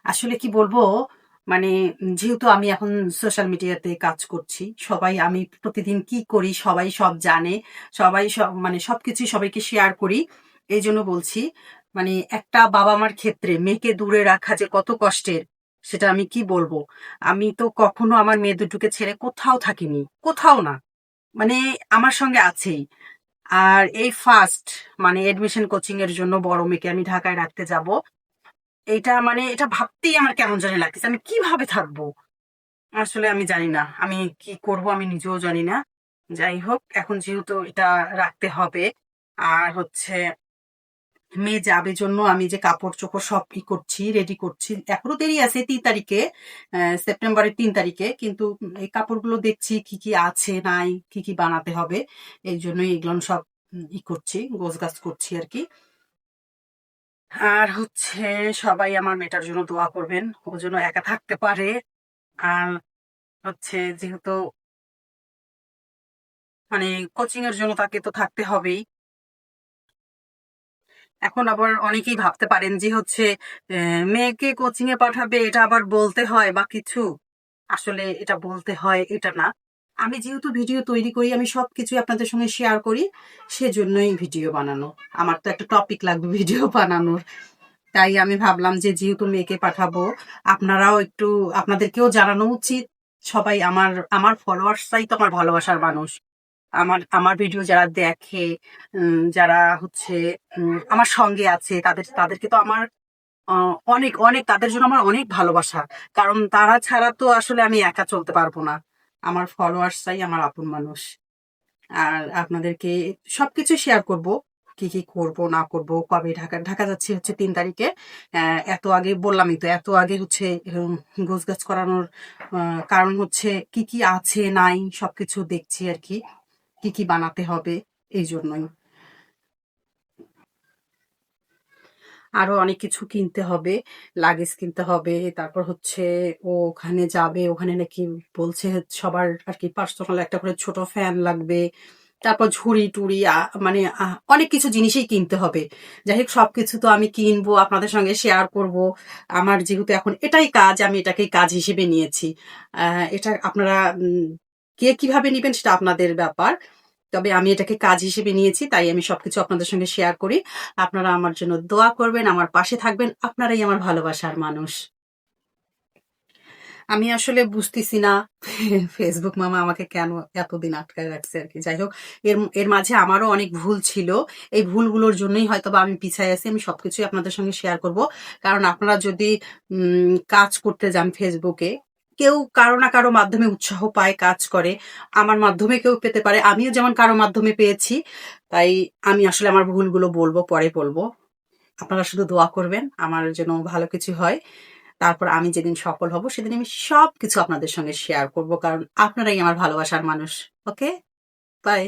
আসলে কি বলবো? মানে যেহেতু আমি এখন সোশ্যাল মিডিয়াতে কাজ করছি, আমি প্রতিদিন কি করি সবাই সব জানে। সবাই মানে সবকিছুই সবাইকে শেয়ার করি। এইজন্য বলছি, মানে একটা বাবা-মার ক্ষেত্রে মেয়েকে দূরে রাখা যে কত কষ্টের, সেটা আমি কি বলবো? আমি তো কখনো আমার মেয়ে দুটোকে ছেড়ে কোথাও থাকিনি। কোথাও না। মানে আমার সঙ্গে আছেই। আর এই ফার্স্ট মানে অ্যাডমিশন কোচিং এর জন্য বড় মেয়েকে আমি ঢাকায় রাখতে যাব। এটা ভাবতেই আমার কেমন জানি লাগতেছে। আমি কিভাবে থাকবো? আসলে আমি জানি না। আমি কি করব আমি নিজেও জানি না। যাই হোক, এখন যেহেতু এটা রাখতে হবে, আর হচ্ছে মেয়ে যাবে জন্য আমি যে কাপড়-চোপড় সব করছি, রেডি করছি। এখনো দেরি আছে ৩ তারিখে, সেপ্টেম্বরের ৩ তারিখে। কিন্তু এই কাপড়গুলো দেখছি কি, কি আছে নাই, কি, কি বানাতে হবে। এইজন্যই এগুলোন সব করছি, গোছগাছ করছি আরকি। আর হচ্ছে সবাই আমার মেয়েটার জন্য দোয়া করবেন। ও যেন একা থাকতে পারে। আর হচ্ছে যেহেতু মানে কোচিং এর জন্য তাকে তো থাকতে হবেই। এখন আবার অনেকেই ভাবতে পারেন যে হচ্ছে মেয়েকে কোচিং এ পাঠাবে এটা আবার বলতে হয় বা কিছু। আসলে এটা বলতে হয় এটা না। আমি যেহেতু ভিডিও তৈরি করি, আমি সবকিছুই আপনাদের সঙ্গে শেয়ার করি। সেজন্যই ভিডিও বানানো। আমার তো একটা টপিক লাগবে ভিডিও বানানোর। তাই আমি ভাবলাম যে যেহেতু মেয়েকে পাঠাবো, আপনারাও একটু আপনাদেরকেও জানানো উচিত। সবাই আমার আমার ফলোয়ার্সরাই তো আমার ভালোবাসার মানুষ। আমার আমার ভিডিও যারা দেখে, যারা হচ্ছে আমার সঙ্গে আছে তাদেরকে তো আমার অনেক, অনেক তাদের জন্য আমার অনেক ভালোবাসা। কারণ তারা ছাড়া তো আসলে আমি একা চলতে পারবো না। আমার ফলোয়ার্সরাই আমার আপন মানুষ। আর আপনাদেরকে সবকিছু শেয়ার করব। কি, কি করব না করব, কবে ঢাকা যাচ্ছি হচ্ছে ৩ তারিখে। এত আগে বললামই তো, এত আগে হচ্ছে গোছগাছ করানোর কারণ হচ্ছে কি, কি আছে নাই সবকিছু দেখছি আরকি। কি, কি বানাতে হবে এইজন্যই। আরো অনেক কিছু কিনতে হবে, লাগেজ কিনতে হবে। তারপর হচ্ছে ও ওখানে যাবে, ওখানে নাকি বলছে সবার আরকি পার্সোনাল একটা করে ছোট ফ্যান লাগবে। তারপর ঝুড়ি-টুড়ি মানে অনেক কিছু জিনিসই কিনতে হবে। যাই হোক সবকিছু তো আমি কিনবো, আপনাদের সঙ্গে শেয়ার করব। আমার যেহেতু এখন এটাই কাজ, আমি এটাকেই কাজ হিসেবে নিয়েছি। এটা আপনারা কে কিভাবে নিবেন সেটা আপনাদের ব্যাপার। তবে আমি এটাকে কাজ হিসেবে নিয়েছি, তাই আমি সবকিছু আপনাদের সঙ্গে শেয়ার করি। আপনারা আমার জন্য দোয়া করবেন, আমার পাশে থাকবেন। আপনারাই আমার ভালোবাসার মানুষ। আমি আসলে বুঝতেছি না ফেসবুক মামা আমাকে কেন এতদিন আটকায় রাখছে আরকি। যাই হোক, এর এর মাঝে আমারও অনেক ভুল ছিল। এই ভুলগুলোর জন্যই হয়তোবা আমি পিছায় আছি। আমি সবকিছুই আপনাদের সঙ্গে শেয়ার করব। কারণ আপনারা যদি কাজ করতে যান ফেসবুকে, কেউ কারো না কারো মাধ্যমে উৎসাহ পায়, কাজ করে। আমার মাধ্যমে কেউ পেতে পারে। আমিও যেমন কারো মাধ্যমে পেয়েছি। তাই আমি আসলে আমার ভুলগুলো বলব, পরে বলব। আপনারা শুধু দোয়া করবেন আমার যেন ভালো কিছু হয়। তারপর আমি যেদিন সফল হব সেদিন আমি সবকিছু আপনাদের সঙ্গে শেয়ার করব। কারণ আপনারাই আমার ভালোবাসার মানুষ। ওকে? বাই।